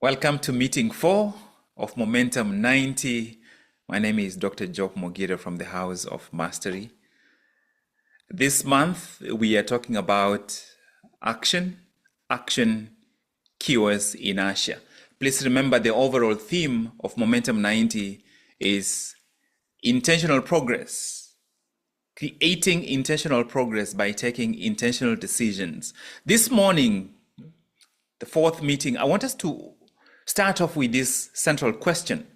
Welcome to meeting 4 of Momentum 90. My name is Dr. Job Mogire from the House of Mastery. This month, we are talking about action cures inertia. Please remember the overall theme of Momentum 90 is intentional progress. Creating intentional progress by taking intentional decisions. This morning, the fourth meeting, I want us to start off with this central question.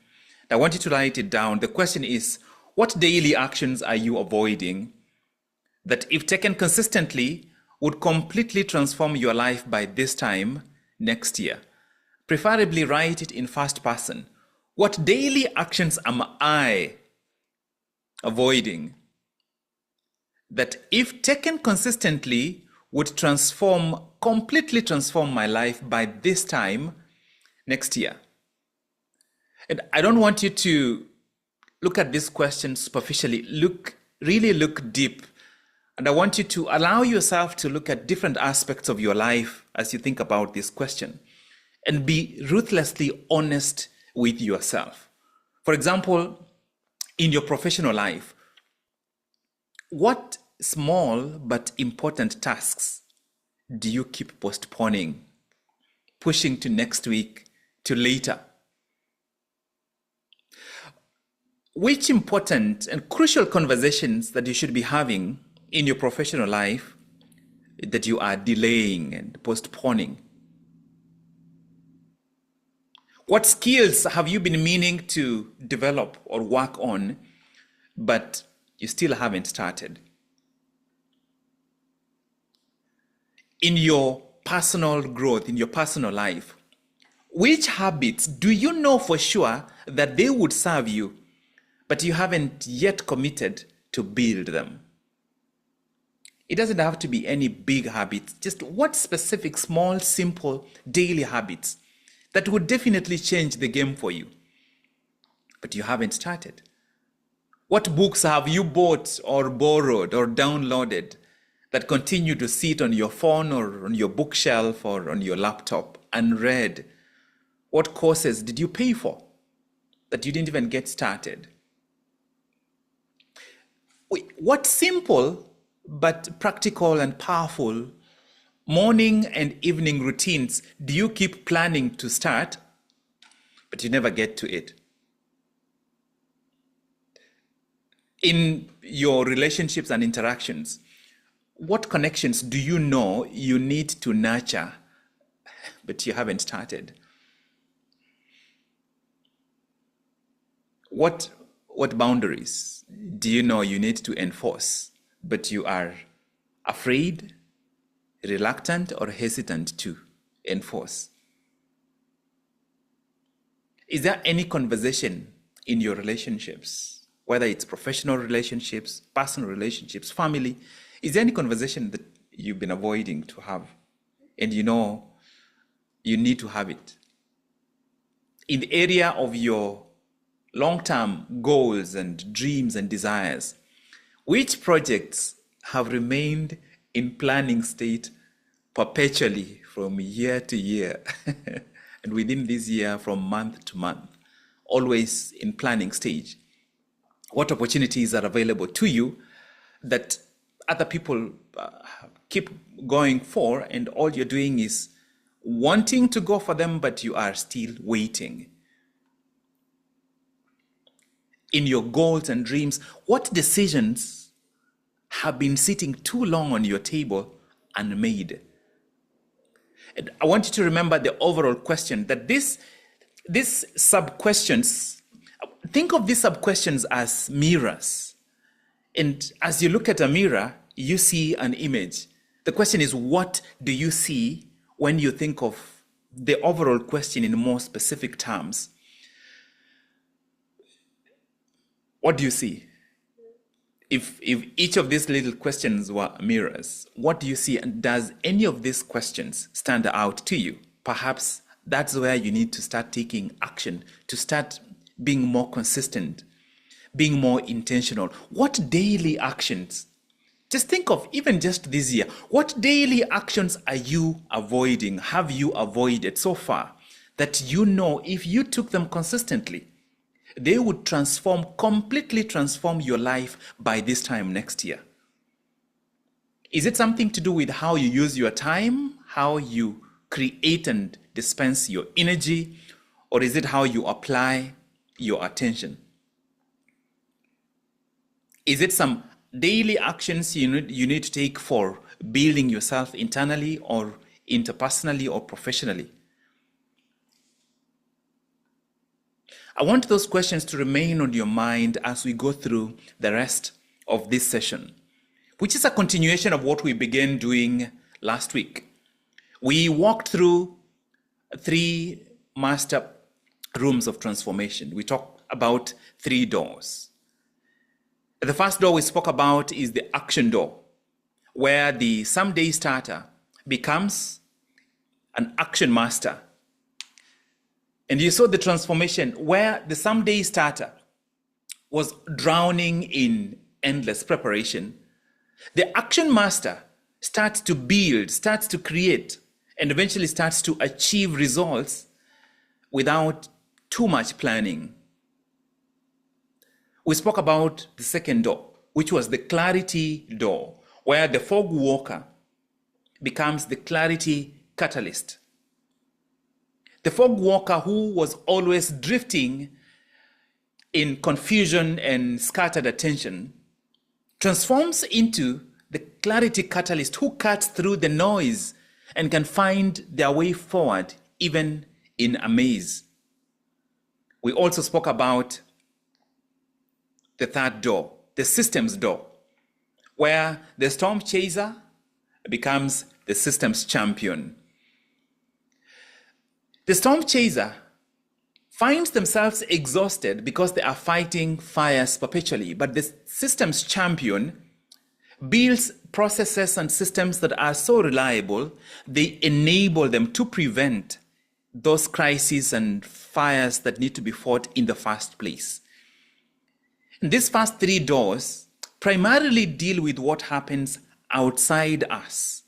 I want you to write it down. The question is, what daily actions are you avoiding that, if taken consistently, would completely transform your life by this time next year? Preferably write it in first person. What daily actions am I avoiding that, if taken consistently, would completely transform my life by this time next year? And I don't want you to look at this question superficially. Really look deep. And I want you to allow yourself to look at different aspects of your life as you think about this question, and be ruthlessly honest with yourself. For example, in your professional life, what small but important tasks do you keep postponing, pushing to next week, to later? Which important and crucial conversations that you should be having in your professional life that you are delaying and postponing? What skills have you been meaning to develop or work on, but you still haven't started? In your personal growth, in your personal life, which habits do you know for sure that they would serve you, but you haven't yet committed to build them? It doesn't have to be any big habits. Just what specific, small, simple, daily habits that would definitely change the game for you, but you haven't started? What books have you bought or borrowed or downloaded that continue to sit on your phone or on your bookshelf or on your laptop unread? What courses did you pay for that you didn't even get started? What simple but practical and powerful morning and evening routines do you keep planning to start, but you never get to it? In your relationships and interactions, what connections do you know you need to nurture, but you haven't started? What boundaries do you know you need to enforce, but you are afraid, reluctant, or hesitant to enforce? Is there any conversation in your relationships, whether it's professional relationships, personal relationships, family? Is there any conversation that you've been avoiding to have, and you know you need to have it? In the area of your long-term goals and dreams and desires, which projects have remained in planning state perpetually from year to year and within this year from month to month, always in planning stage? What opportunities are available to you that other people keep going for, and all you're doing is wanting to go for them, but you are still waiting? In your goals and dreams, what decisions have been sitting too long on your table unmade? And I want you to remember the overall question, that these sub-questions, think of these sub-questions as mirrors. And as you look at a mirror, you see an image. The question is, what do you see when you think of the overall question in more specific terms? What do you see? If each of these little questions were mirrors, what do you see? And does any of these questions stand out to you? Perhaps that's where you need to start taking action, to start being more consistent, being more intentional. What daily actions? Just think of even just this year. What daily actions are you avoiding? Have you avoided so far that you know if you took them consistently, they would completely transform your life by this time next year? Is it something to do with how you use your time, how you create and dispense your energy, or is it how you apply your attention? Is it some daily actions you need to take for building yourself internally or interpersonally or professionally? I want those questions to remain on your mind as we go through the rest of this session, which is a continuation of what we began doing last week. We walked through 3 master rooms of transformation. We talked about 3 doors. The first door we spoke about is the action door, where the someday starter becomes an action master. And you saw the transformation where the someday starter was drowning in endless preparation. The action master starts to build, starts to create, and eventually starts to achieve results without too much planning. We spoke about the second door, which was the clarity door, where the fog walker becomes the clarity catalyst. The fog walker, who was always drifting in confusion and scattered attention, transforms into the clarity catalyst who cuts through the noise and can find their way forward even in a maze. We also spoke about the third door, the systems door, where the storm chaser becomes the systems champion. The storm chaser finds themselves exhausted because they are fighting fires perpetually, but the systems champion builds processes and systems that are so reliable, they enable them to prevent those crises and fires that need to be fought in the first place. These first 3 doors primarily deal with what happens outside us.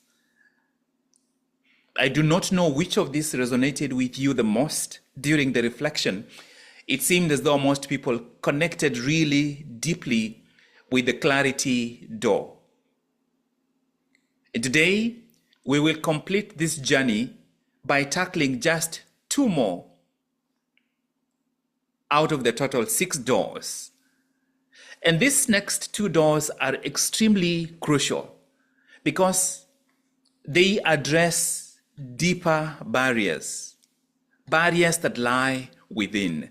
I do not know which of these resonated with you the most during the reflection. It seemed as though most people connected really deeply with the clarity door. And today, we will complete this journey by tackling just 2 more out of the total 6 doors. And these next 2 doors are extremely crucial because they address deeper barriers that lie within.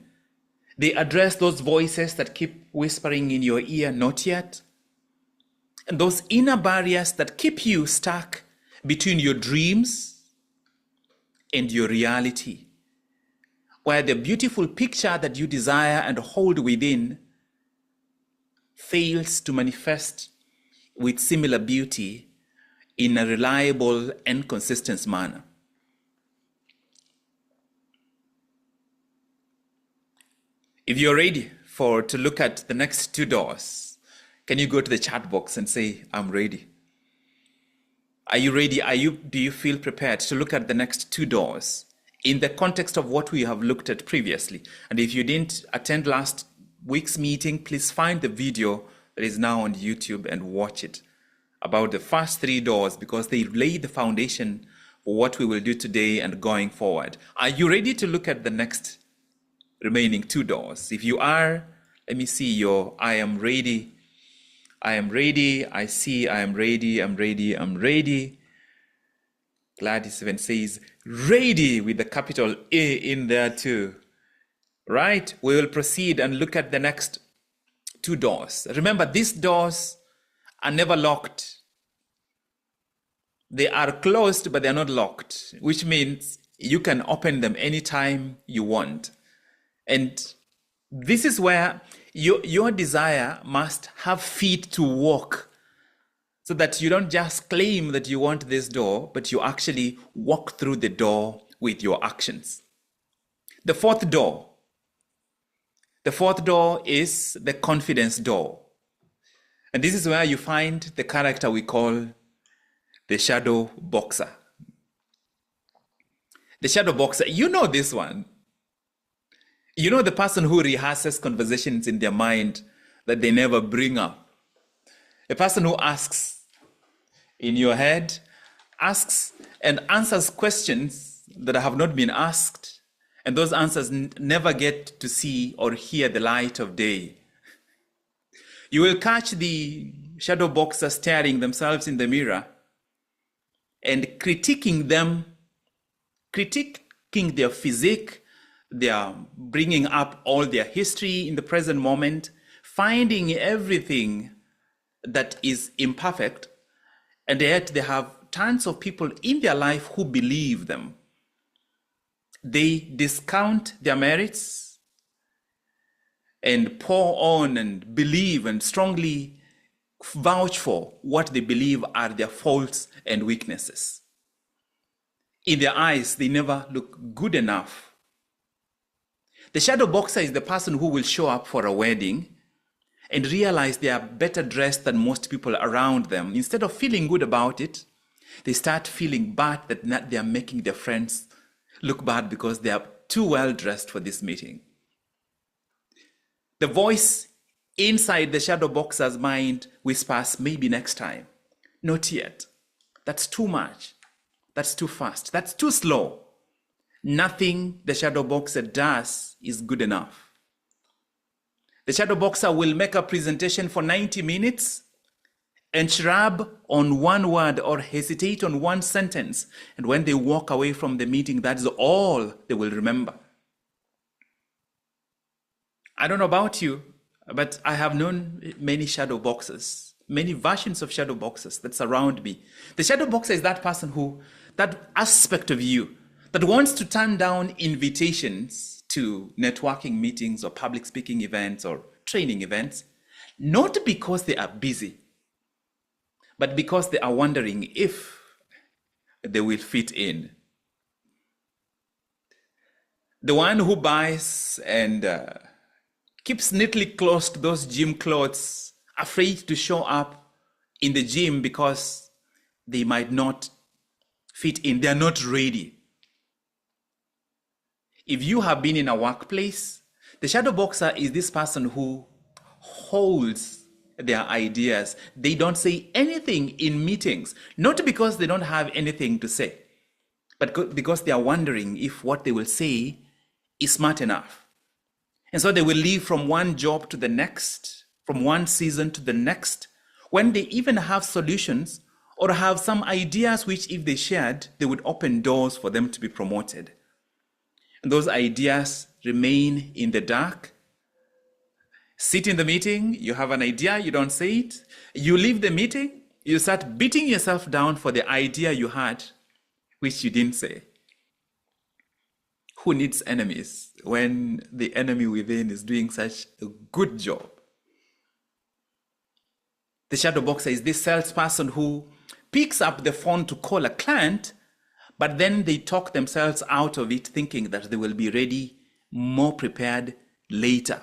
They address those voices that keep whispering in your ear, not yet, and those inner barriers that keep you stuck between your dreams and your reality, where the beautiful picture that you desire and hold within fails to manifest with similar beauty in a reliable and consistent manner. If you're ready to look at the next 2 doors, can you go to the chat box and say, I'm ready? Are you ready? Do you feel prepared to look at the next 2 doors in the context of what we have looked at previously? And if you didn't attend last week's meeting, please find the video that is now on YouTube and watch it about the first 3 doors, because they lay the foundation for what we will do today and going forward. Are you ready to look at the next remaining 2 doors? If you are, let me see your I am ready. I am ready. I see I am ready. I'm ready. I'm ready. Gladys even says ready with the capital A in there too. Right? We will proceed and look at the next 2 doors. Remember, these doors are never locked. They are closed, but they're not locked, which means you can open them anytime you want. And this is where your desire must have feet to walk, so that you don't just claim that you want this door, but you actually walk through the door with your actions. The fourth door is the confidence door. And this is where you find the character we call the shadow boxer. The shadow boxer, you know this one. You know the person who rehearses conversations in their mind that they never bring up. A person who asks in your head, asks and answers questions that have not been asked, and those answers never get to see or hear the light of day. You will catch the shadow boxer staring themselves in the mirror and critiquing their physique. They are bringing up all their history in the present moment, finding everything that is imperfect, and yet they have tons of people in their life who believe them. They discount their merits and pour on and believe and strongly vouch for what they believe are their faults and weaknesses. In their eyes, they never look good enough. The shadow boxer is the person who will show up for a wedding and realize they are better dressed than most people around them. Instead of feeling good about it, they start feeling bad that they are making their friends look bad because they are too well dressed for this meeting. The voice inside the shadow boxer's mind whispers, maybe next time. Not yet. That's too much. That's too fast. That's too slow. Nothing the shadow boxer does is good enough. The shadow boxer will make a presentation for 90 minutes and shrub on one word or hesitate on one sentence. And when they walk away from the meeting, that is all they will remember. I don't know about you, but I have known many shadow boxers, many versions of shadow boxers that surround me. The shadow boxer is that person that aspect of you that wants to turn down invitations to networking meetings or public speaking events or training events, not because they are busy, but because they are wondering if they will fit in. The one who buys and keeps neatly closed those gym clothes, afraid to show up in the gym because they might not fit in, they are not ready. If you have been in a workplace, the shadow boxer is this person who holds their ideas. They don't say anything in meetings, not because they don't have anything to say, but because they are wondering if what they will say is smart enough. And so they will leave from one job to the next, from one season to the next, when they even have solutions or have some ideas which, if they shared, they would open doors for them to be promoted. And those ideas remain in the dark. Sit in the meeting, you have an idea, you don't say it. You leave the meeting, you start beating yourself down for the idea you had, which you didn't say. Who needs enemies when the enemy within is doing such a good job? The shadow boxer is this salesperson who picks up the phone to call a client, but then they talk themselves out of it, thinking that they will be ready, more prepared later.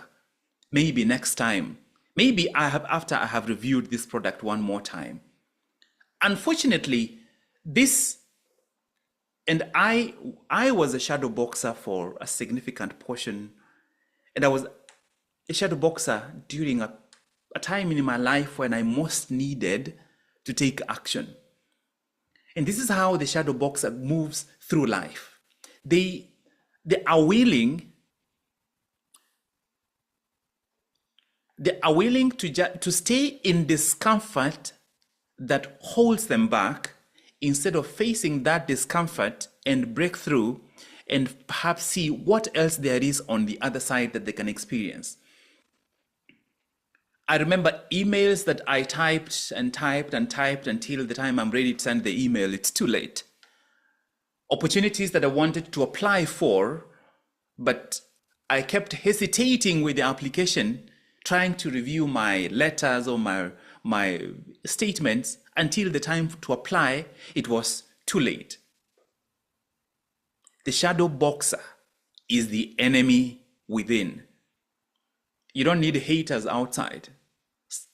Maybe next time. Maybe after I have reviewed this product one more time. Unfortunately, I was a shadow boxer for a significant portion, and I was a shadow boxer during a time in my life when I most needed to take action. And this is how the shadow boxer moves through life. They are willing to stay in discomfort that holds them back, instead of facing that discomfort and break through and perhaps see what else there is on the other side that they can experience. I remember emails that I typed and typed and typed until the time I'm ready to send the email, it's too late. Opportunities that I wanted to apply for, but I kept hesitating with the application, trying to review my letters or my statements until the time to apply, it was too late. The shadow boxer is the enemy within. You don't need haters outside.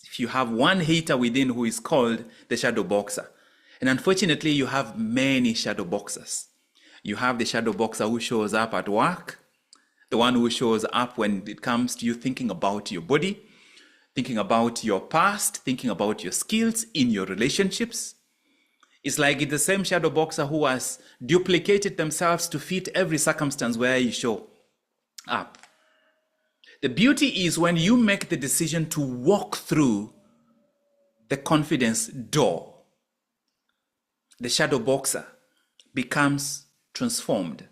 If you have one hater within who is called the shadow boxer, and unfortunately you have many shadow boxers. You have the shadow boxer who shows up at work, the one who shows up when it comes to you thinking about your body, thinking about your past, thinking about your skills in your relationships. It's like it's the same shadow boxer who has duplicated themselves to fit every circumstance where you show up. The beauty is when you make the decision to walk through the confidence door, the shadow boxer becomes transformed.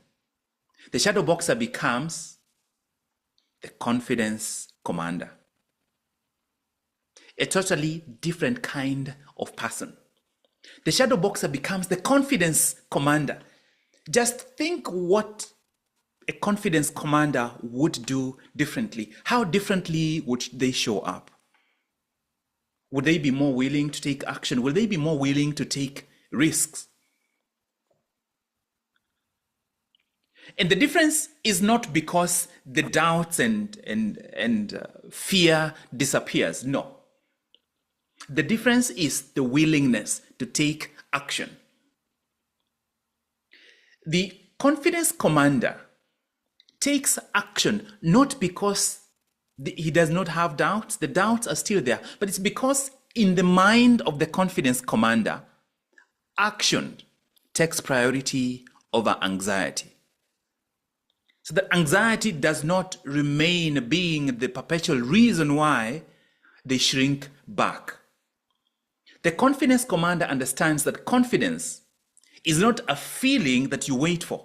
The shadow boxer becomes the confidence commander. A totally different kind of person. The shadow boxer becomes the confidence commander. Just think what a confidence commander would do differently. How differently would they show up? Would they be more willing to take action? Will they be more willing to take risks? And the difference is not because the doubts and fear disappears. No. The difference is the willingness to take action. The confidence commander takes action not because he does not have doubts. The doubts are still there, but it's because in the mind of the confidence commander, action takes priority over anxiety. So that anxiety does not remain being the perpetual reason why they shrink back. The confidence commander understands that confidence is not a feeling that you wait for.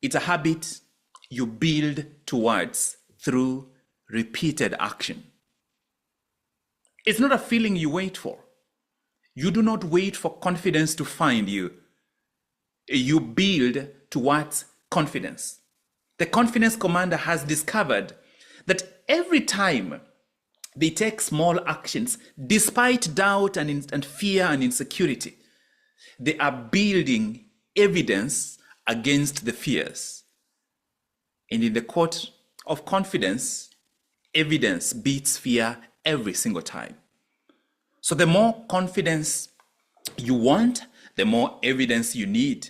It's a habit you build towards through repeated action. It's not a feeling you wait for. You do not wait for confidence to find you. You build towards confidence. The confidence commander has discovered that every time they take small actions, despite doubt and fear and insecurity, they are building evidence against the fears. And in the court of confidence, evidence beats fear every single time. So the more confidence you want, the more evidence you need.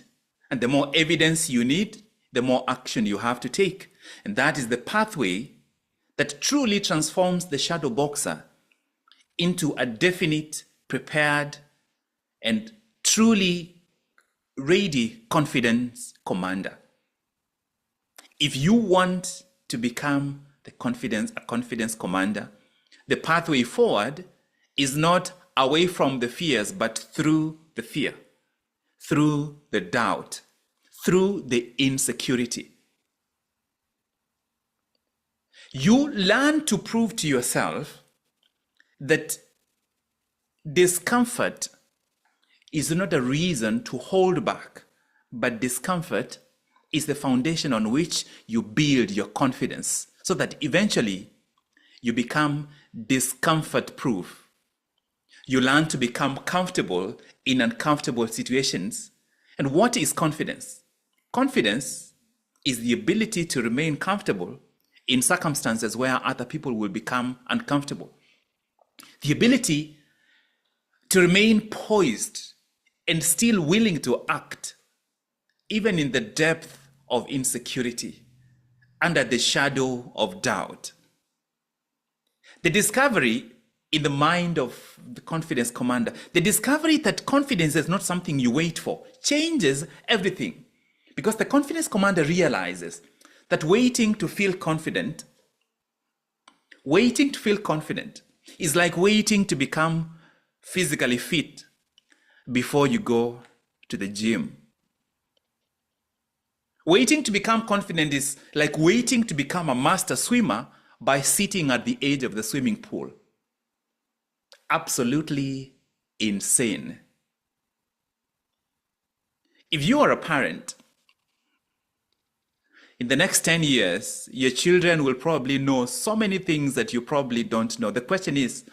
And the more evidence you need, the more action you have to take. And that is the pathway that truly transforms the shadow boxer into a definite, prepared, and truly ready confidence commander. If you want to become a confidence commander, the pathway forward is not away from the fears, but through the fear, through the doubt, through the insecurity. You learn to prove to yourself that discomfort is not a reason to hold back, but discomfort is the foundation on which you build your confidence so that eventually you become discomfort proof. You learn to become comfortable in uncomfortable situations. And what is confidence? Confidence is the ability to remain comfortable in circumstances where other people will become uncomfortable. The ability to remain poised and still willing to act, even in the depth of insecurity, under the shadow of doubt. The discovery in the mind of the confidence commander, the discovery that confidence is not something you wait for, changes everything. Because the confidence commander realizes that waiting to feel confident is like waiting to become physically fit before you go to the gym. Waiting to become confident is like waiting to become a master swimmer by sitting at the edge of the swimming pool. Absolutely insane. If you are a parent, in the next 10 years, your children will probably know so many things that you probably don't know. The question is,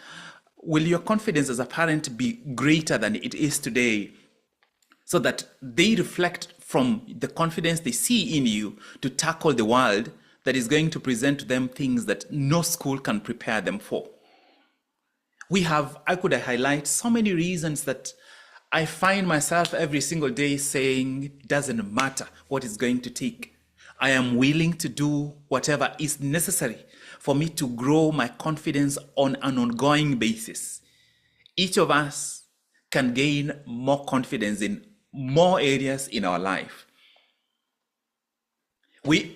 will your confidence as a parent be greater than it is today so that they reflect from the confidence they see in you to tackle the world that is going to present to them things that no school can prepare them for? I could highlight so many reasons that I find myself every single day saying, it doesn't matter what it's going to take. I am willing to do whatever is necessary for me to grow my confidence on an ongoing basis. Each of us can gain more confidence in more areas in our life.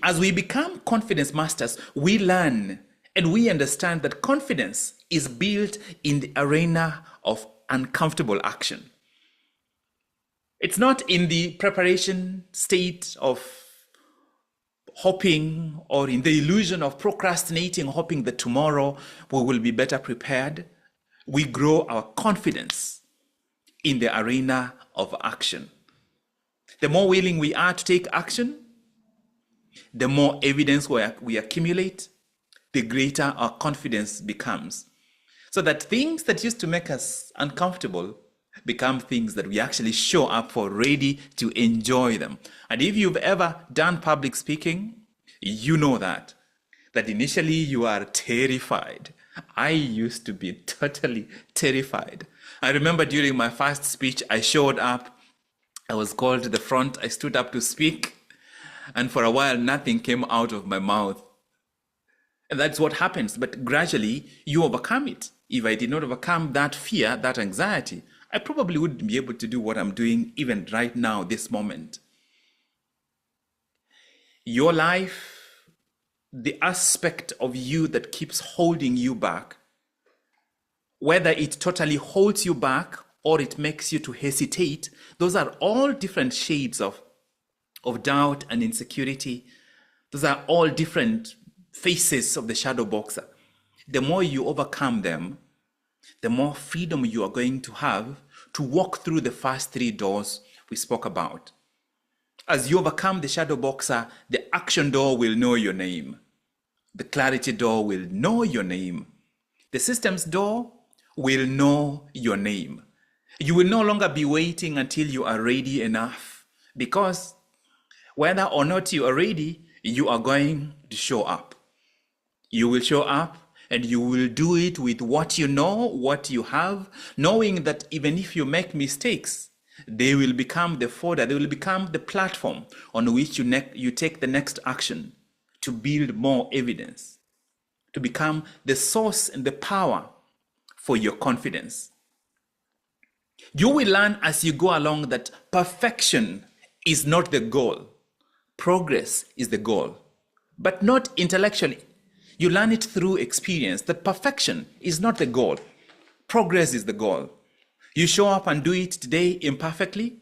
As we become confidence masters, we learn and we understand that confidence is built in the arena of uncomfortable action. It's not in the preparation state of hoping or in the illusion of procrastinating, hoping that tomorrow we will be better prepared. We grow our confidence in the arena of action. The more willing we are to take action, the more evidence we accumulate, the greater our confidence becomes. So that things that used to make us uncomfortable become things that we actually show up for, ready to enjoy them. And if you've ever done public speaking, you know that initially you are terrified. I used to be totally terrified. I remember during my first speech, I showed up. I was called to the front. I stood up to speak. And for a while, nothing came out of my mouth. And that's what happens. But gradually, you overcome it. If I did not overcome that fear, that anxiety, I probably wouldn't be able to do what I'm doing even right now, this moment. Your life, the aspect of you that keeps holding you back, whether it totally holds you back or it makes you to hesitate, those are all different shades of doubt and insecurity. Those are all different faces of the shadow boxer. The more you overcome them, the more freedom you are going to have to walk through the first three doors we spoke about. As you overcome the shadow boxer, the action door will know your name. The clarity door will know your name. The systems door will know your name. You will no longer be waiting until you are ready enough, because whether or not you are ready, you are going to show up. You will show up and you will do it with what you know, what you have, knowing that even if you make mistakes, they will become the fodder, they will become the platform on which you take the next action to build more evidence, to become the source and the power for your confidence. You will learn as you go along that perfection is not the goal. Progress is the goal, but not intellectually. You learn it through experience that perfection is not the goal. Progress is the goal. You show up and do it today imperfectly.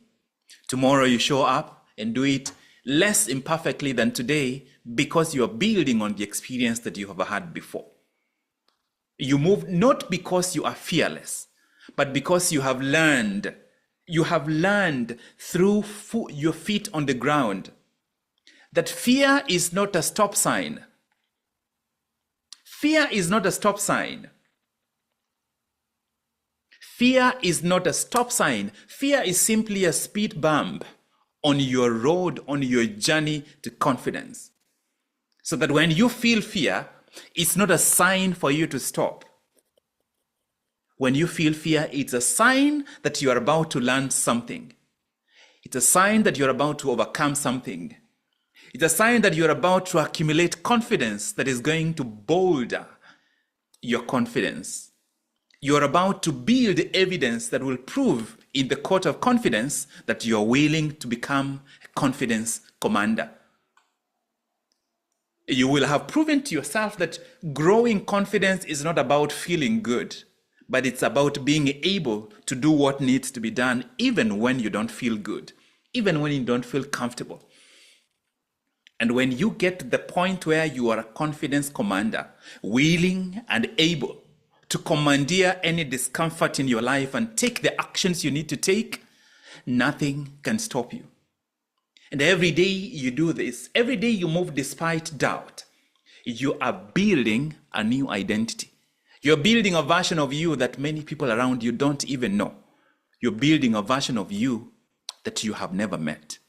Tomorrow you show up and do it less imperfectly than today, because you are building on the experience that you have had before. You move not because you are fearless, but because you have learned. You have learned through your feet on the ground that fear is not a stop sign. Fear is not a stop sign. Fear is not a stop sign. Fear is simply a speed bump on your road, on your journey to confidence. So that when you feel fear, it's not a sign for you to stop. When you feel fear, it's a sign that you are about to learn something. It's a sign that you're about to overcome something. It's a sign that you're about to accumulate confidence that is going to bolster your confidence. You're about to build evidence that will prove in the court of confidence that you're willing to become a confidence commander. You will have proven to yourself that growing confidence is not about feeling good, but it's about being able to do what needs to be done even when you don't feel good, even when you don't feel comfortable. And when you get to the point where you are a confidence commander, willing and able to commandeer any discomfort in your life and take the actions you need to take, nothing can stop you. And every day you do this, every day you move despite doubt, you are building a new identity. You're building a version of you that many people around you don't even know. You're building a version of you that you have never met.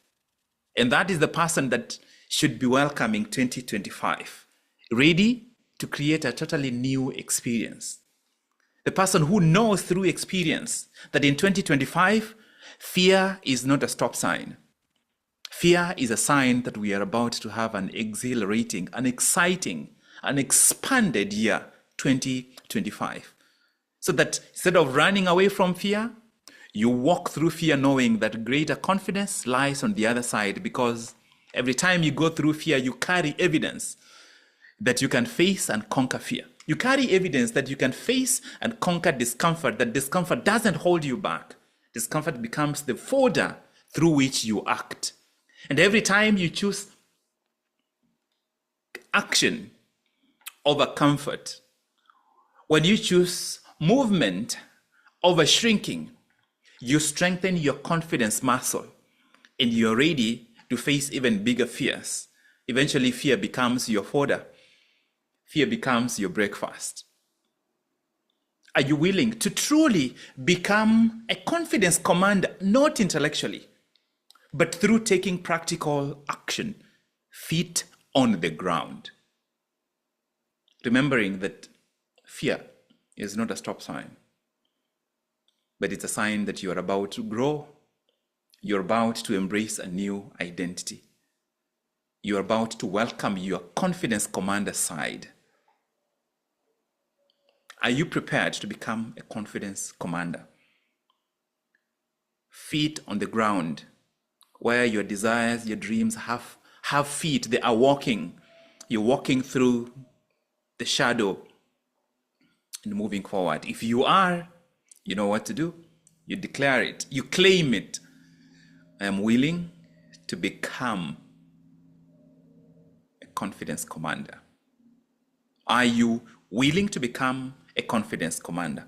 And that is the person that should be welcoming 2025, ready to create a totally new experience. The person who knows through experience that in 2025, Fear is not a stop sign. Fear is a sign that we are about to have an exhilarating, an exciting, an expanded year, 2025. So that instead of running away from fear, you walk through fear knowing that greater confidence lies on the other side, because every time you go through fear, you carry evidence that you can face and conquer fear. You carry evidence that you can face and conquer discomfort, that discomfort doesn't hold you back. Discomfort becomes the folder through which you act. And every time you choose action over comfort, when you choose movement over shrinking, you strengthen your confidence muscle and you're ready to face even bigger fears. Eventually, fear becomes your fodder. Fear becomes your breakfast. Are you willing to truly become a confidence commander, not intellectually, but through taking practical action, feet on the ground? Remembering that fear is not a stop sign, but it's a sign that you are about to grow. You're about to embrace a new identity. You're about to welcome your confidence commander side. Are you prepared to become a confidence commander? Feet on the ground, where your desires, your dreams have feet. They are walking. You're walking through the shadow and moving forward. If you are, you know what to do. You declare it. You claim it. I am willing to become a confidence commander. Are you willing to become a confidence commander?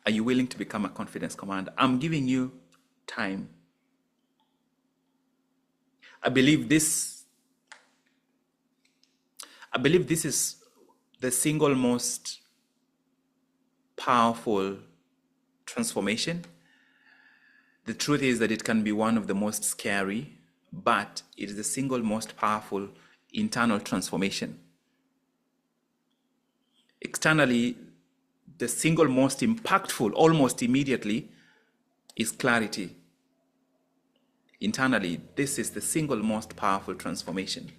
Are you willing to become a confidence commander? I'm giving you time. I believe this is the single most powerful transformation. The truth is that it can be one of the most scary, but it is the single most powerful internal transformation. Externally, the single most impactful, almost immediately, is clarity. Internally, this is the single most powerful transformation.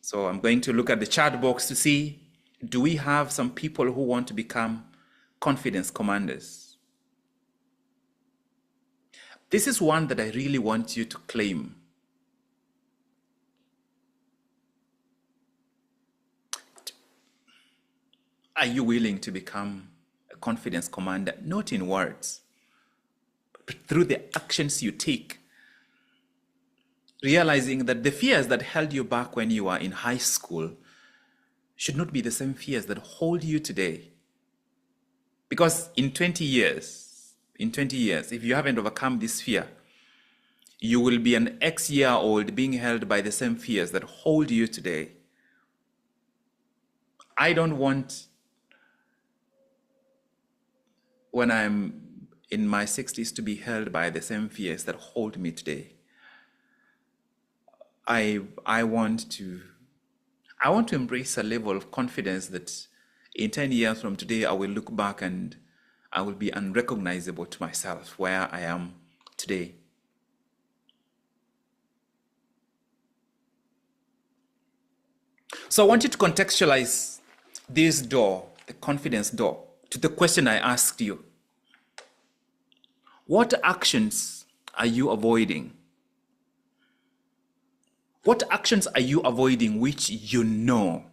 So I'm going to look at the chat box to see, do we have some people who want to become confidence commanders? This is one that I really want you to claim. Are you willing to become a confidence commander, not in words, but through the actions you take? Realizing that the fears that held you back when you were in high school should not be the same fears that hold you today. Because in 20 years, if you haven't overcome this fear, you will be an X-year-old being held by the same fears that hold you today. I don't want, when I'm in my 60s, to be held by the same fears that hold me today. I want to embrace a level of confidence that in 10 years from today, I will look back and I will be unrecognizable to myself where I am today. So I want you to contextualize this door, the confidence door, to the question I asked you. What actions are you avoiding? What actions are you avoiding which you know,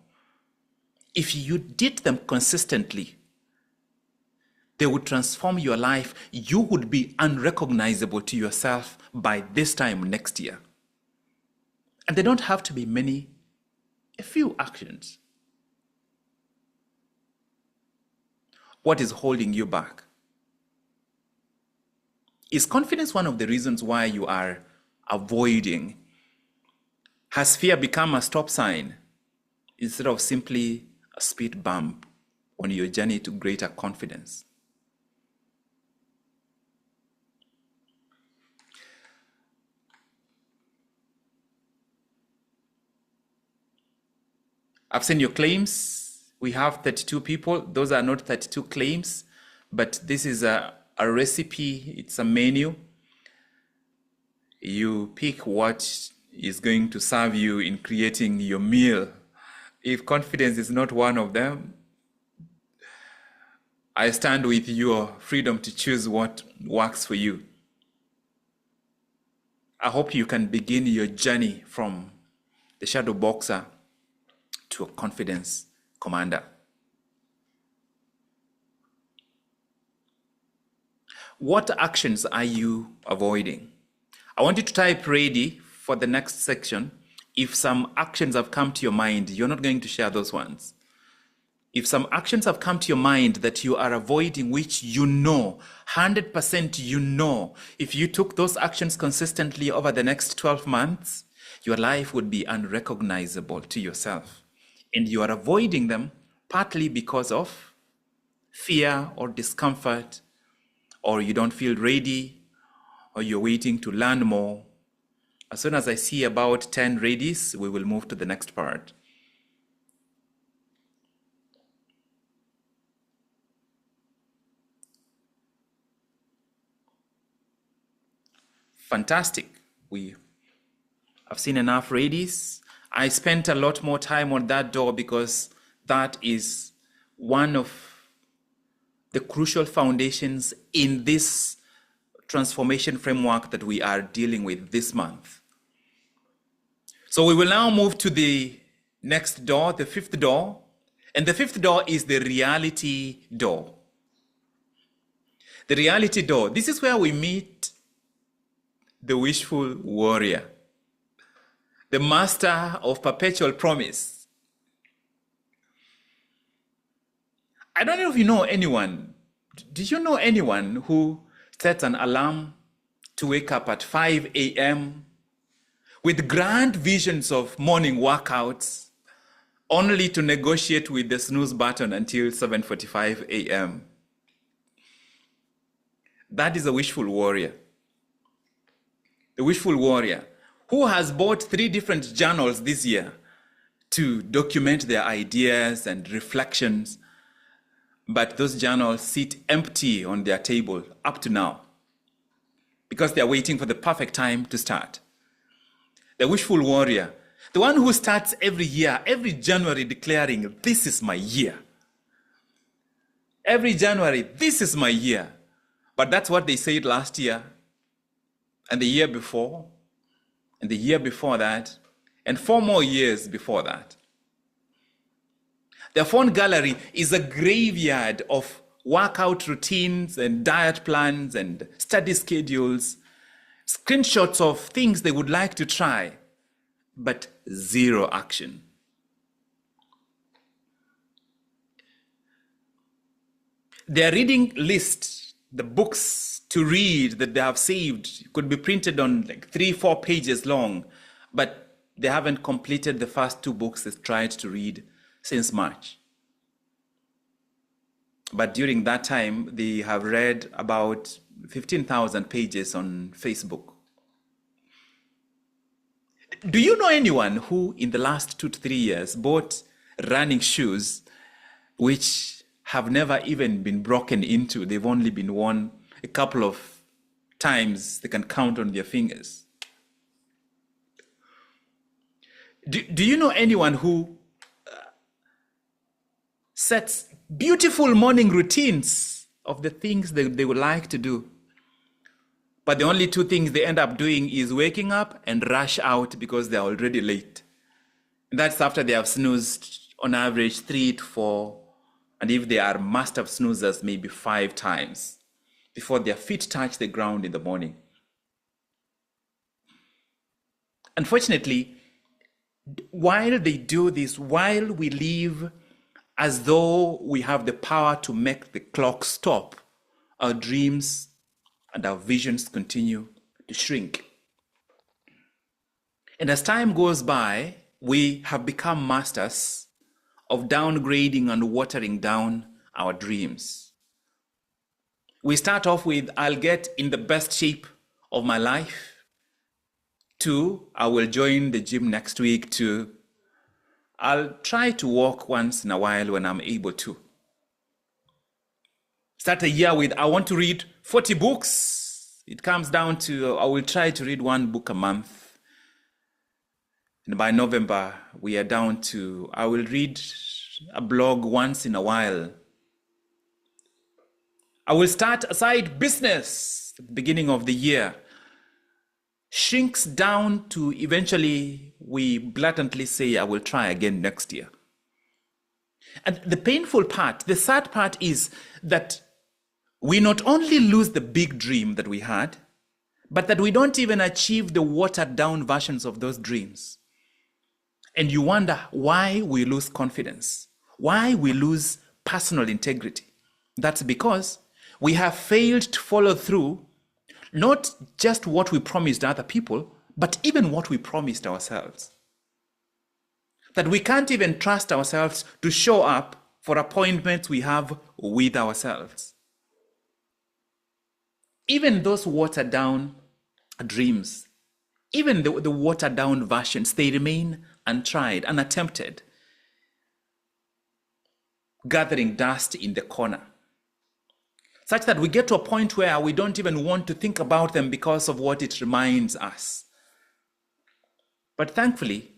if you did them consistently, they would transform your life? You would be unrecognizable to yourself by this time next year. And they don't have to be many, a few actions. What is holding you back? Is confidence one of the reasons why you are avoiding? Has fear become a stop sign instead of simply a speed bump on your journey to greater confidence? I've seen your claims. We have 32 people. Those are not 32 claims, but this is a recipe. It's a menu. You pick what is going to serve you in creating your meal. If confidence is not one of them, I stand with your freedom to choose what works for you. I hope you can begin your journey from the shadow boxer to a confidence commander. What actions are you avoiding? I want you to type ready for the next section. If some actions have come to your mind, you're not going to share those ones. If some actions have come to your mind that you are avoiding, which you know, 100% you know, if you took those actions consistently over the next 12 months, your life would be unrecognizable to yourself. And you are avoiding them partly because of fear or discomfort, or you don't feel ready, or you're waiting to learn more. As soon as I see about 10 readies, we will move to the next part. Fantastic. We have seen enough readies. I spent a lot more time on that door because that is one of the crucial foundations in this transformation framework that we are dealing with this month. So we will now move to the next door, the fifth door. And the fifth door is the reality door. The reality door. This is where we meet the wishful warrior, the master of perpetual promise. I don't know if you know anyone. Do you know anyone who sets an alarm to wake up at 5 a.m. with grand visions of morning workouts, only to negotiate with the snooze button until 7:45 a.m.? That is a wishful warrior. The wishful warrior who has bought 3 different journals this year to document their ideas and reflections, but those journals sit empty on their table up to now because they're waiting for the perfect time to start. The wishful warrior, the one who starts every year, every January declaring, this is my year. Every January, this is my year. But that's what they said last year, and the year before, and the year before that, and 4 more years before that. Their phone gallery is a graveyard of workout routines and diet plans and study schedules, screenshots of things they would like to try, but zero action. Their reading list, the books to read that they have saved, could be printed on like 3-4 pages long, but they haven't completed the first 2 books they've tried to read since March. But during that time, they have read about 15,000 pages on Facebook. Do you know anyone who in the last 2 to 3 years bought running shoes which have never even been broken into? They've only been worn a couple of times. They can count on their fingers. Do you know anyone who sets beautiful morning routines of the things that they would like to do, but the only 2 things they end up doing is waking up and rush out because they're already late? And that's after they have snoozed on average 3 to 4, and if they are master snoozers, maybe 5 times before their feet touch the ground in the morning. Unfortunately, while they do this, while we live as though we have the power to make the clock stop, our dreams and our visions continue to shrink. And as time goes by, we have become masters of downgrading and watering down our dreams. We start off with, I'll get in the best shape of my life, to, I will join the gym next week, to, I'll try to walk once in a while when I'm able to. Start a year with, I want to read 40 books. It comes down to, I will try to read 1 book a month. And by November, we are down to, I will read a blog once in a while. I will start a side business at the beginning of the year. Shrinks down to eventually we blatantly say, I will try again next year. And the painful part, the sad part is that we not only lose the big dream that we had, but that we don't even achieve the watered down versions of those dreams. And you wonder why we lose confidence, why we lose personal integrity. That's because we have failed to follow through not just what we promised other people, but even what we promised ourselves. That we can't even trust ourselves to show up for appointments we have with ourselves. Even those watered down dreams, even the watered down versions, they remain untried, unattempted, gathering dust in the corner, such that we get to a point where we don't even want to think about them because of what it reminds us. But thankfully,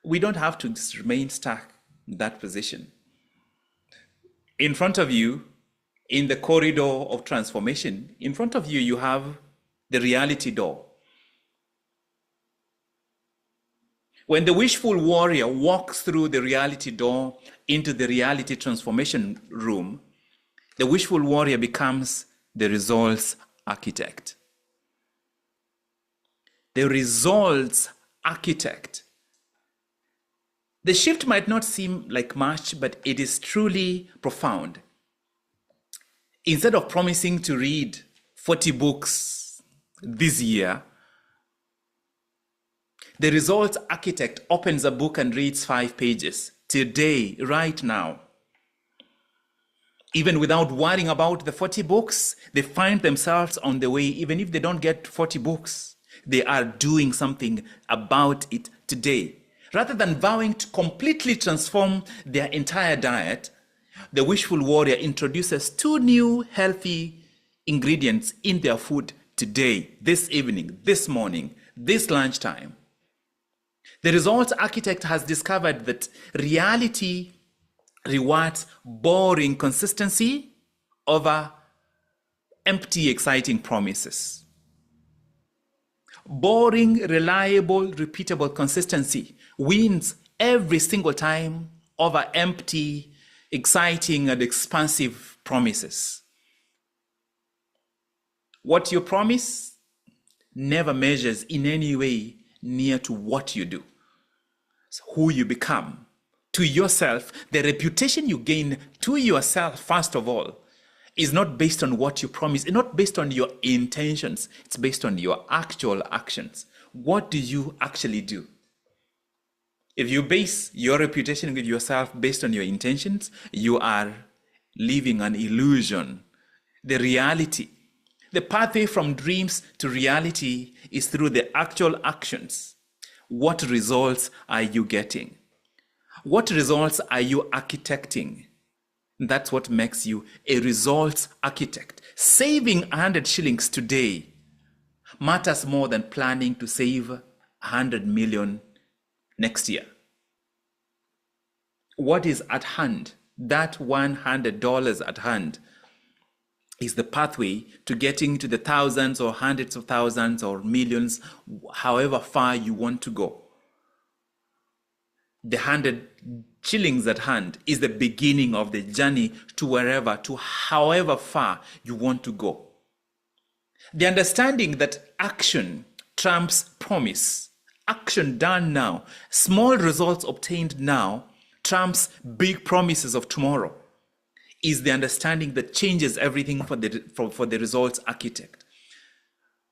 we don't have to remain stuck in that position. In front of you, in the corridor of transformation, in front of you, you have the reality door. When the Wishful Warrior walks through the reality door into the reality transformation room, the Wishful Warrior becomes the results architect. The results architect. The shift might not seem like much, but it is truly profound. Instead of promising to read 40 books this year, the results architect opens a book and reads 5 pages today, right now. Even without worrying about the 40 books, they find themselves on the way. Even if they don't get 40 books, they are doing something about it today. Rather than vowing to completely transform their entire diet, the Wishful Warrior introduces 2 new healthy ingredients in their food today, this evening, this morning, this lunchtime. The results architect has discovered that reality rewards boring consistency over empty, exciting promises. Boring, reliable, repeatable consistency wins every single time over empty, exciting, and expansive promises. What you promise never measures in any way near to what you do. So who you become to yourself, the reputation you gain to yourself, first of all, is not based on what you promise. It's not based on your intentions. It's based on your actual actions. What do you actually do? If you base your reputation with yourself based on your intentions, you are living an illusion. The reality, the pathway from dreams to reality is through the actual actions. What results are you getting? What results are you architecting? That's what makes you a results architect. Saving 100 shillings today matters more than planning to save 100 million next year. What is at hand, that $100 at hand, is the pathway to getting to the thousands or hundreds of thousands or millions, however far you want to go. The 100 shillings at hand is the beginning of the journey to wherever, to however far you want to go. The understanding that action trumps promise, action done now, small results obtained now, trumps big promises of tomorrow, is the understanding that changes everything for the results architect.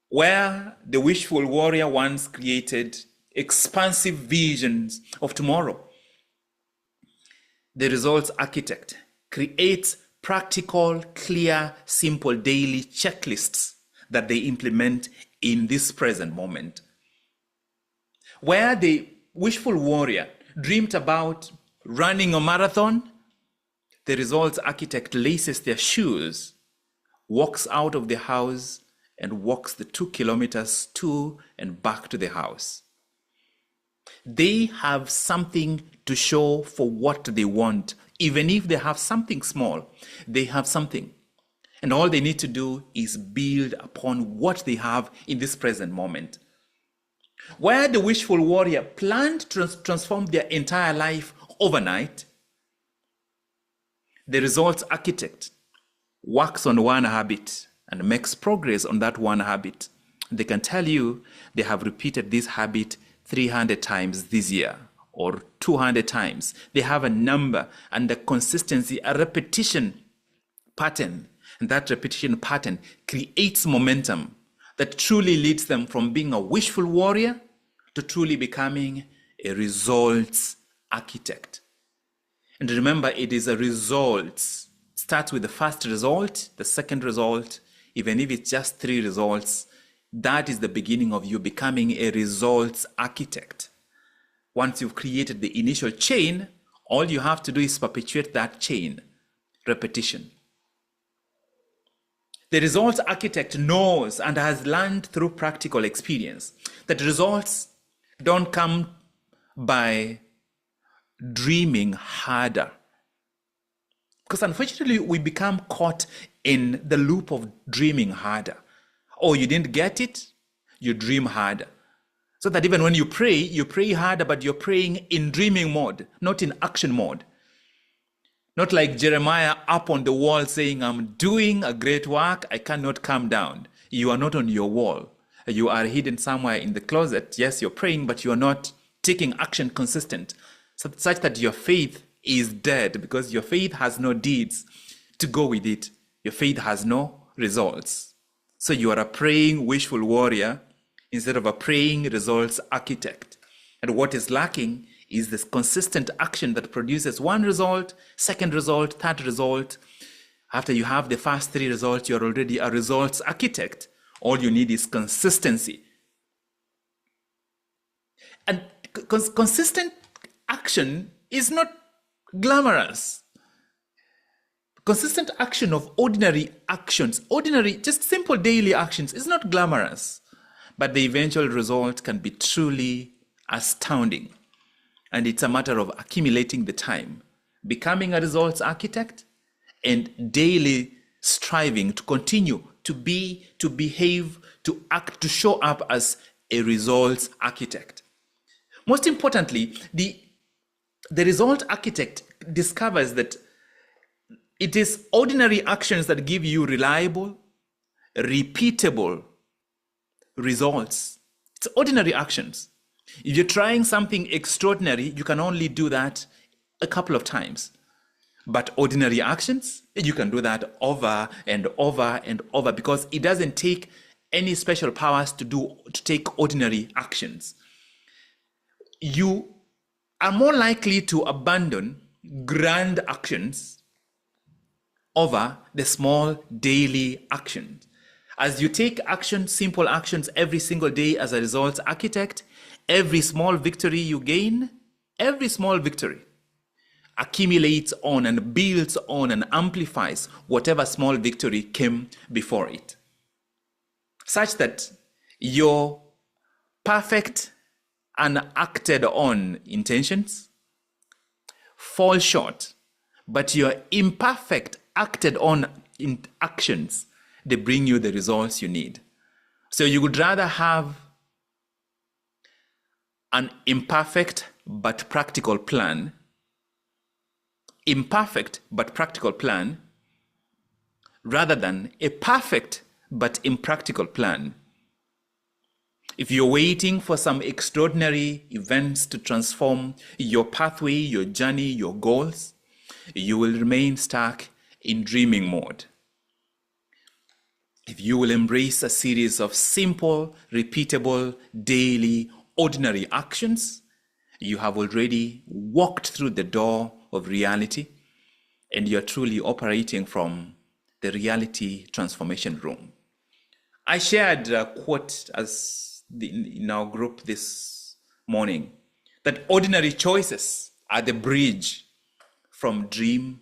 Where the Wishful Warrior once created expansive visions of tomorrow, the results architect creates practical, clear, simple daily checklists that they implement in this present moment. Where the Wishful Warrior dreamt about running a marathon, the results architect laces their shoes, walks out of the house, and walks the 2 kilometers to and back to the house. They have something to show for what they want. Even if they have something small, they have something. And all they need to do is build upon what they have in this present moment. Where the wishful warrior planned to transform their entire life overnight, the results architect works on one habit and makes progress on that one habit. They can tell you they have repeated this habit 300 times this year or 200 times. They have a number and a consistency, a repetition pattern. And that repetition pattern creates momentum that truly leads them from being a wishful warrior to truly becoming a results architect. And remember, it is a result. Start with the first result, the second result, even if it's just 3 results. That is the beginning of you becoming a results architect. Once you've created the initial chain, all you have to do is perpetuate that chain, repetition. The results architect knows and has learned through practical experience that results don't come by dreaming harder. Because unfortunately, we become caught in the loop of dreaming harder. Oh, you didn't get it? You dream harder. So that even when you pray harder, but you're praying in dreaming mode, not in action mode. Not like Jeremiah up on the wall saying, I'm doing a great work, I cannot come down. You are not on your wall. You are hidden somewhere in the closet. Yes, you're praying, but you are not taking action consistent, such that your faith is dead because your faith has no deeds to go with it. Your faith has no results. So you are a praying wishful warrior instead of a praying results architect. And what is lacking is this consistent action that produces one result, second result, third result. After you have the first 3 results, you're already a results architect. All you need is consistency. And consistent action is not glamorous. Consistent action of ordinary actions, ordinary, just simple daily actions, is not glamorous. But the eventual result can be truly astounding. And it's a matter of accumulating the time, becoming a results architect, and daily striving to continue to be, to behave, to act, to show up as a results architect. Most importantly, the result architect discovers that it is ordinary actions that give you reliable, repeatable results. It's ordinary actions. If you're trying something extraordinary, you can only do that a couple of times. But ordinary actions, you can do that over and over and over because it doesn't take any special powers to take ordinary actions. You are more likely to abandon grand actions over the small daily actions. As you take action, simple actions every single day as a results architect, every small victory you gain, every small victory accumulates on and builds on and amplifies whatever small victory came before it. Such that your perfect and acted on intentions fall short, but your imperfect acted on actions, they bring you the results you need. So you would rather have an imperfect but practical plan, rather than a perfect but impractical plan. If you're waiting for some extraordinary events to transform your pathway, your journey, your goals, you will remain stuck in dreaming mode. If you will embrace a series of simple, repeatable, daily, ordinary actions, you have already walked through the door of reality and you're truly operating from the reality transformation room. I shared a quote in our group this morning That ordinary choices are the bridge from dream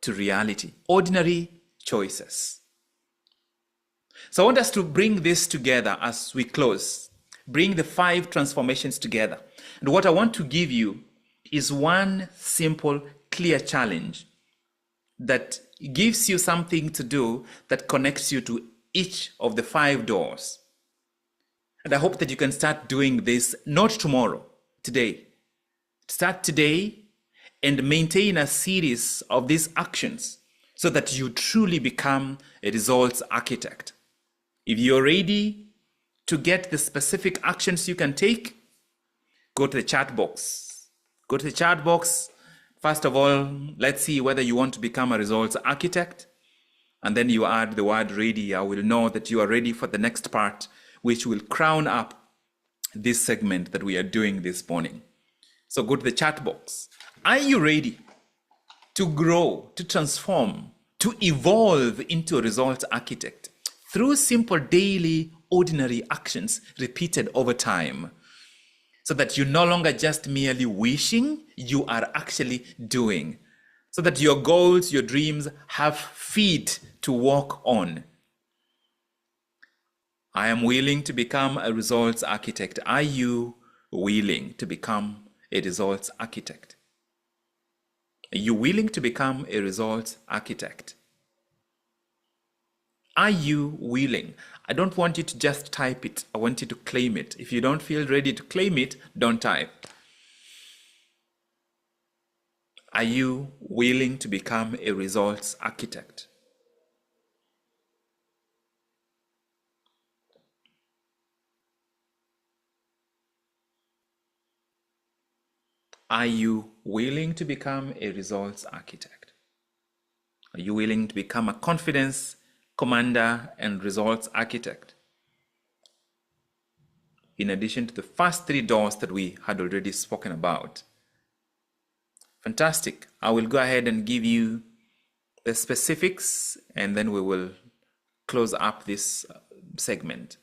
to reality. Ordinary choices. So I want us to bring this together as we close. Bring the 5 transformations together. And what I want to give you is one simple, clear challenge that gives you something to do that connects you to each of the 5 doors. And I hope that you can start doing this, not tomorrow, today. Start today and maintain a series of these actions so that you truly become a results architect. If you're ready to get the specific actions you can take, go to the chat box. Go to the chat box. First of all, let's see whether you want to become a results architect. And then you add the word ready. I will know that you are ready for the next part, which will crown up this segment that we are doing this morning. So go to the chat box. Are you ready to grow, to transform, to evolve into a results architect through simple daily ordinary actions repeated over time, so that you're no longer just merely wishing, you are actually doing, so that your goals, your dreams have feet to walk on? I am willing to become a results architect. Are you willing to become a results architect? Are you willing to become a results architect? Are you willing? I don't want you to just type it. I want you to claim it. If you don't feel ready to claim it, don't type. Are you willing to become a results architect? Are you willing to become a results architect? Are you willing to become a confidence commander and results architect? In addition to the first 3 doors that we had already spoken about. Fantastic. I will go ahead and give you the specifics, and then we will close up this segment.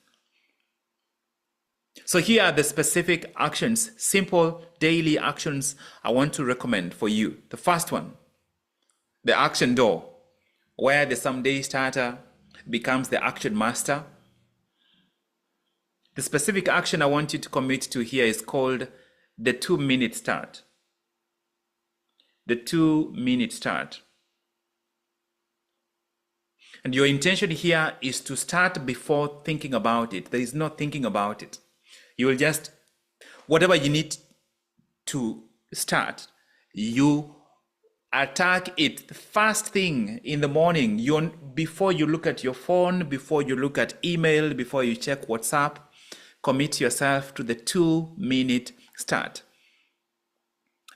So here are the specific actions, simple daily actions I want to recommend for you. The first one, the action door, where the someday starter becomes the action master. The specific action I want you to commit to here is called the 2-minute start. The 2-minute start. And your intention here is to start before thinking about it. There is no thinking about it. You will just, whatever you need to start, you attack it the first thing in the morning. Before you look at your phone, before you look at email, before you check WhatsApp, commit yourself to the 2-minute start.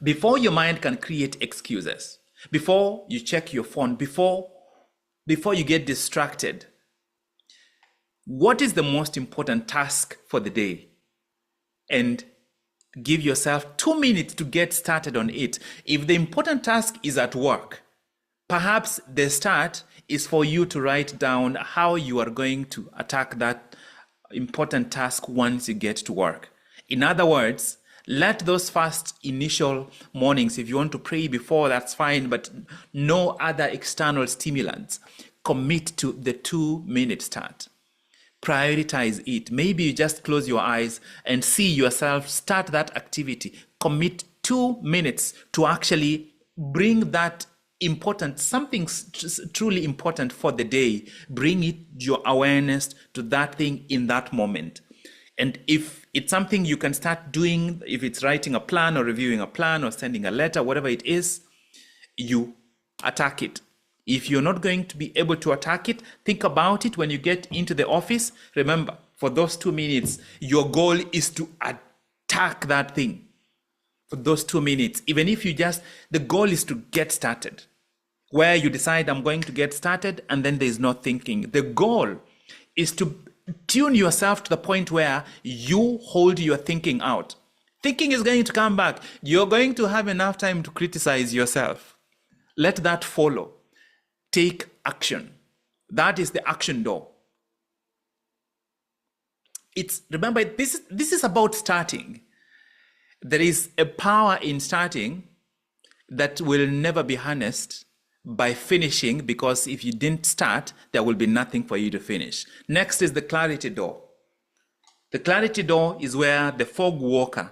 Before your mind can create excuses, before you check your phone, before you get distracted, what is the most important task for the day? And give yourself 2 minutes to get started on it. If the important task is at work, perhaps the start is for you to write down how you are going to attack that important task once you get to work. In other words, let those first initial mornings, if you want to pray before, that's fine, but no other external stimulants. Commit to the 2-minute start. Prioritize it. Maybe you just close your eyes and see yourself start that activity. Commit 2 minutes to actually bring that important, something truly important for the day. Bring it, your awareness to that thing in that moment. And if it's something you can start doing, if it's writing a plan or reviewing a plan or sending a letter, whatever it is, you attack it. If you're not going to be able to attack it, think about it when you get into the office. Remember, for those 2 minutes, your goal is to attack that thing. For those 2 minutes, even if the goal is to get started. Where you decide, I'm going to get started, and then there's no thinking. The goal is to tune yourself to the point where you hold your thinking out. Thinking is going to come back. You're going to have enough time to criticize yourself. Let that follow. Take action. That is the action door. Remember, this is about starting. There is a power in starting that will never be harnessed by finishing, because if you didn't start, there will be nothing for you to finish. Next is the clarity door. The clarity door is where the fog walker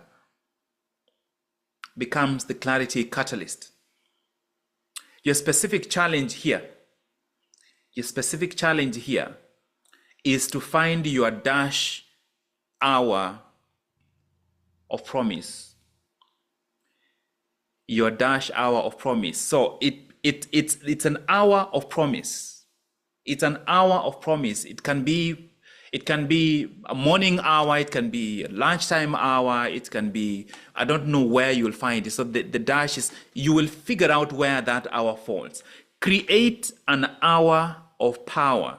becomes the clarity catalyst. Your specific challenge here is to find your dash hour of promise. Your dash hour of promise. So it's an hour of promise. It's an hour of promise. It can be a morning hour, it can be a lunchtime hour, it can be, I don't know where you'll find it. So the dash is, you will figure out where that hour falls. Create an hour of power.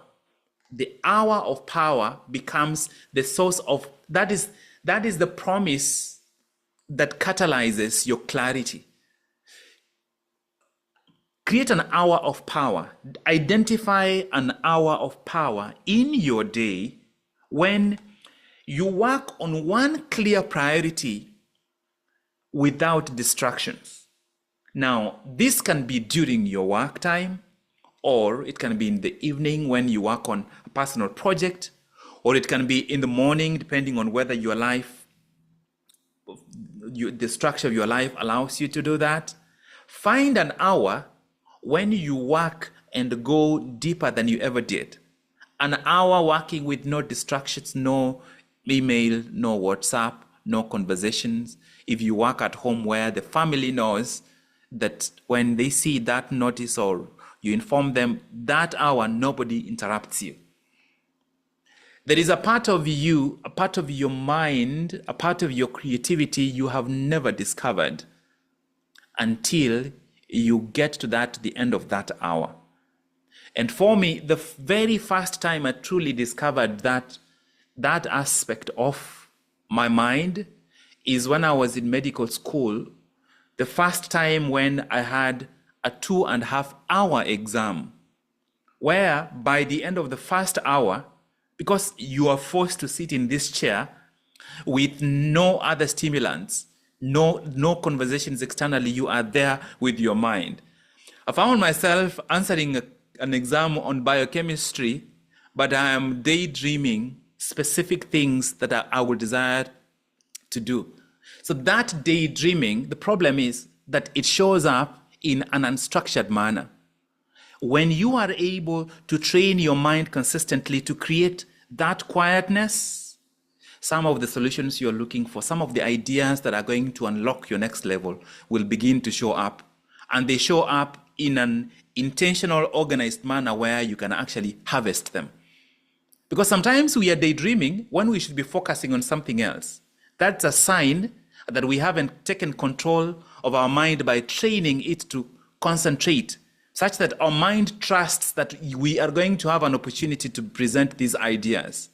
The hour of power becomes the source of, that is the promise that catalyzes your clarity. Create an hour of power. Identify an hour of power in your day when you work on one clear priority without distractions. Now, this can be during your work time, or it can be in the evening when you work on a personal project, or it can be in the morning, depending on whether your life, the structure of your life allows you to do that. Find an hour when you work and go deeper than you ever did. An hour working with no distractions, no email, no WhatsApp, no conversations. If you work at home where the family knows that when they see that notice or you inform them, that hour, nobody interrupts you. There is a part of you, a part of your mind, a part of your creativity you have never discovered until you get to the end of that hour. And for me, the very first time I truly discovered that aspect of my mind is when I was in medical school. The first time when I had a 2.5 hour exam, where by the end of the first hour, because you are forced to sit in this chair with no other stimulants, no conversations externally, you are there with your mind. I found myself answering an exam on biochemistry, but I am daydreaming specific things that I would desire to do. So that daydreaming, the problem is that it shows up in an unstructured manner. When you are able to train your mind consistently to create that quietness, some of the solutions you're looking for, some of the ideas that are going to unlock your next level will begin to show up. And they show up in an intentional, organized manner where you can actually harvest them. Because sometimes we are daydreaming when we should be focusing on something else. That's a sign that we haven't taken control of our mind by training it to concentrate, such that our mind trusts that we are going to have an opportunity to present these ideas.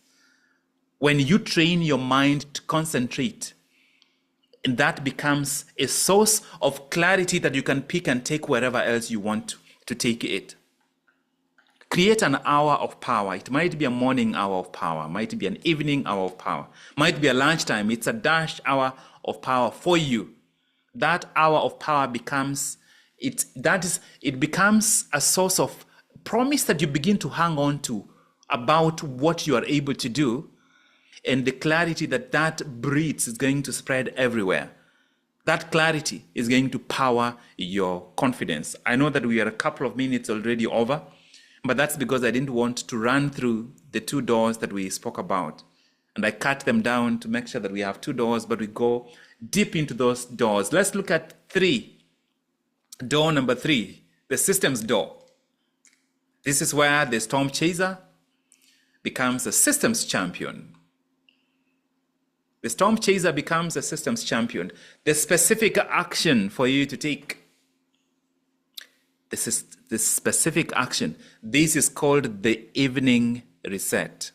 When you train your mind to concentrate, and that becomes a source of clarity that you can pick and take wherever else you want to take it. Create an hour of power. It might be a morning hour of power, might be an evening hour of power, might be a lunchtime. It's a dash hour of power for you. That hour of power becomes it becomes a source of promise that you begin to hang on to about what you are able to do. And the clarity that breeds is going to spread everywhere. That clarity is going to power your confidence. I know that we are a couple of minutes already over, but that's because I didn't want to run through the 2 doors that we spoke about. And I cut them down to make sure that we have 2 doors, but we go deep into those doors. Let's look at 3. Door number 3, the systems door. This is where the storm chaser becomes a systems champion. The storm chaser becomes a systems champion. The specific action for you to take. This is the specific action. This is called the evening reset.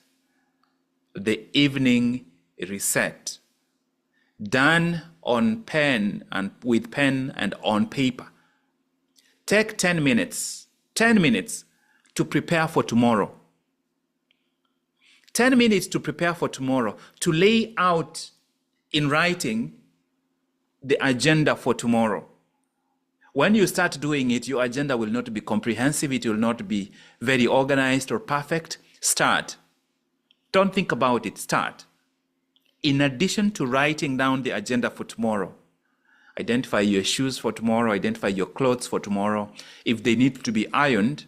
The evening reset. Done on pen and with pen and on paper. Take 10 minutes to prepare for tomorrow. 10 minutes to prepare for tomorrow, to lay out in writing the agenda for tomorrow. When you start doing it, your agenda will not be comprehensive. It will not be very organized or perfect. Start. Don't think about it. Start. In addition to writing down the agenda for tomorrow, identify your shoes for tomorrow, identify your clothes for tomorrow. If they need to be ironed,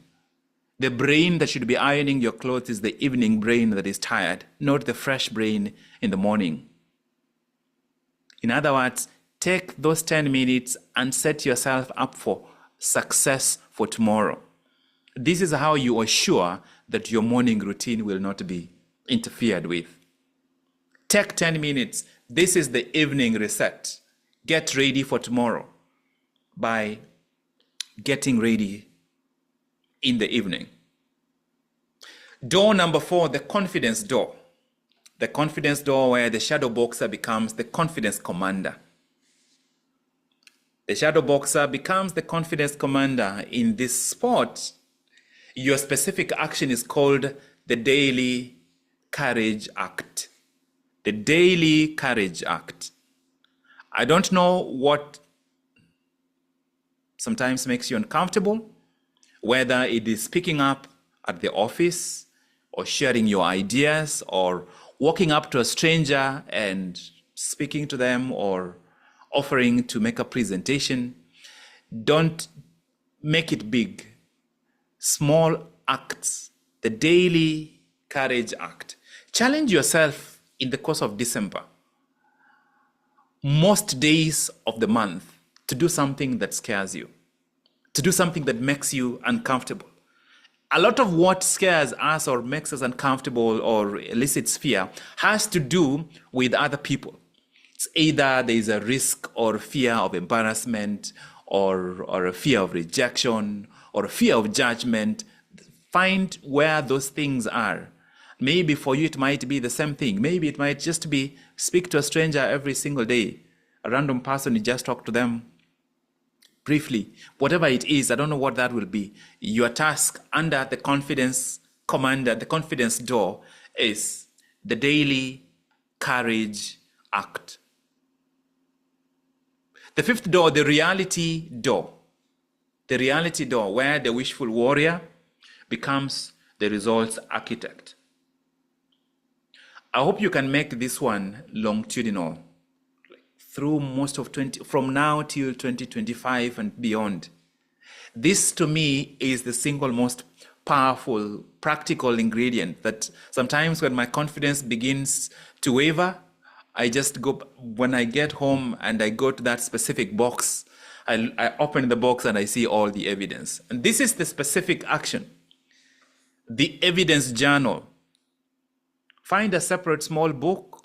the brain that should be ironing your clothes is the evening brain that is tired, not the fresh brain in the morning. In other words, take those 10 minutes and set yourself up for success for tomorrow. This is how you assure that your morning routine will not be interfered with. Take 10 minutes. This is the evening reset. Get ready for tomorrow by getting ready in the evening. Door number 4, the confidence door. The confidence door where the shadow boxer becomes the confidence commander. The shadow boxer becomes the confidence commander. In this sport, your specific action is called the daily courage act. The daily courage act. I don't know what sometimes makes you uncomfortable, whether it is speaking up at the office or sharing your ideas or walking up to a stranger and speaking to them or offering to make a presentation. Don't make it big. Small acts, the daily courage act. Challenge yourself in the course of December, most days of the month, to do something that scares you, to do something that makes you uncomfortable. A lot of what scares us or makes us uncomfortable or elicits fear has to do with other people. It's either there is a risk or fear of embarrassment or a fear of rejection or a fear of judgment. Find where those things are. Maybe for you it might be the same thing. Maybe it might just be speak to a stranger every single day. A random person, you just talk to them briefly. Whatever it is, I don't know what that will be. Your task under the confidence commander, the confidence door, is the daily courage act. The 5th door, the reality door. The reality door, where the wishful warrior becomes the results architect. I hope you can make this one longitudinal, through most of from now till 2025 and beyond. This to me is the single most powerful, practical ingredient that sometimes when my confidence begins to waver, I just go, when I get home and I go to that specific box, I open the box and I see all the evidence. And this is the specific action. The evidence journal. Find a separate small book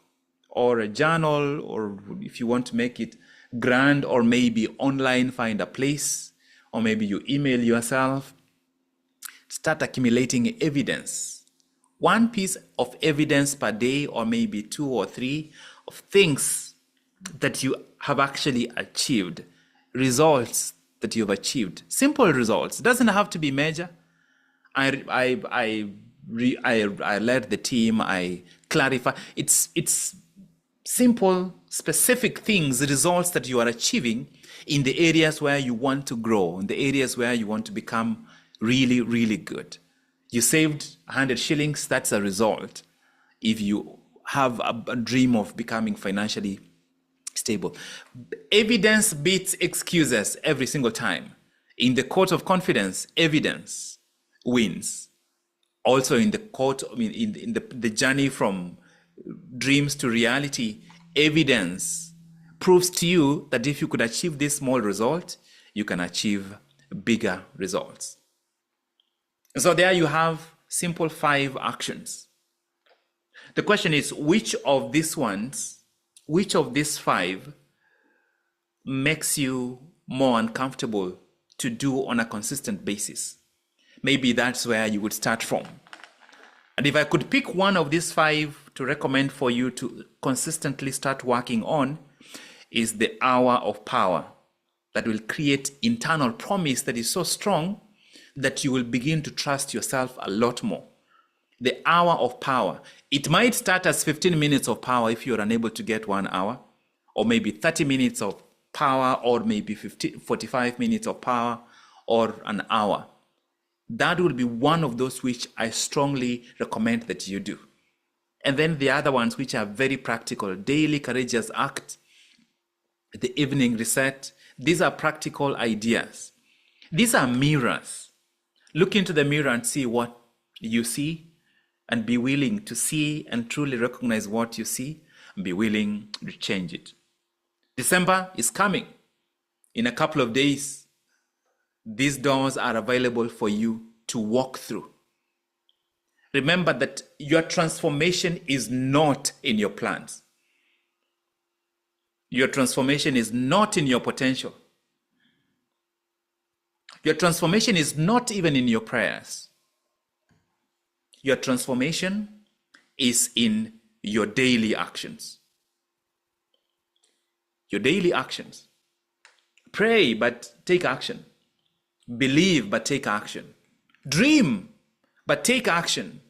or a journal, or if you want to make it grand, or maybe online, find a place, or maybe you email yourself. Start accumulating evidence. One piece of evidence per day, or maybe 2 or 3 of things that you have actually achieved, results that you've achieved, simple results. It doesn't have to be major. I led the team. I clarify. It's simple, specific things, results that you are achieving in the areas where you want to grow, in the areas where you want to become really, really good. You saved 100 shillings. That's a result. If you have a dream of becoming financially stable, evidence beats excuses every single time. In the court of confidence, evidence wins. Also in the court, in the journey from dreams to reality, evidence proves to you that if you could achieve this small result, you can achieve bigger results. And so there you have simple 5 actions. The question is, which of these 5 makes you more uncomfortable to do on a consistent basis? Maybe that's where you would start from. And if I could pick one of these 5 to recommend for you to consistently start working on, is the hour of power, that will create internal promise that is so strong that you will begin to trust yourself a lot more. The hour of power. It might start as 15 minutes of power if you're unable to get 1 hour, or maybe 30 minutes of power, or maybe 45 minutes of power, or an hour. That will be one of those which I strongly recommend that you do. And then the other ones which are very practical: daily courageous act, the evening reset. These are practical ideas. These are mirrors. Look into the mirror and see what you see, and be willing to see and truly recognize what you see, and be willing to change it. December is coming. In a couple of days, these doors are available for you to walk through. Remember that your transformation is not in your plans. Your transformation is not in your potential. Your transformation is not even in your prayers. Your transformation is in your daily actions. Your daily actions. Pray, but take action. Believe, but take action. Dream, but take action.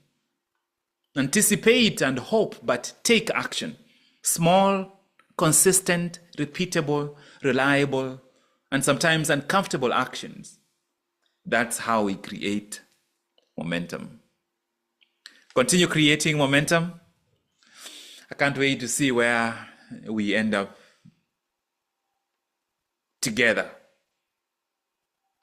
Anticipate and hope, but take action. Small, consistent, repeatable, reliable, and sometimes uncomfortable actions. That's how we create momentum. Continue creating momentum. I can't wait to see where we end up together.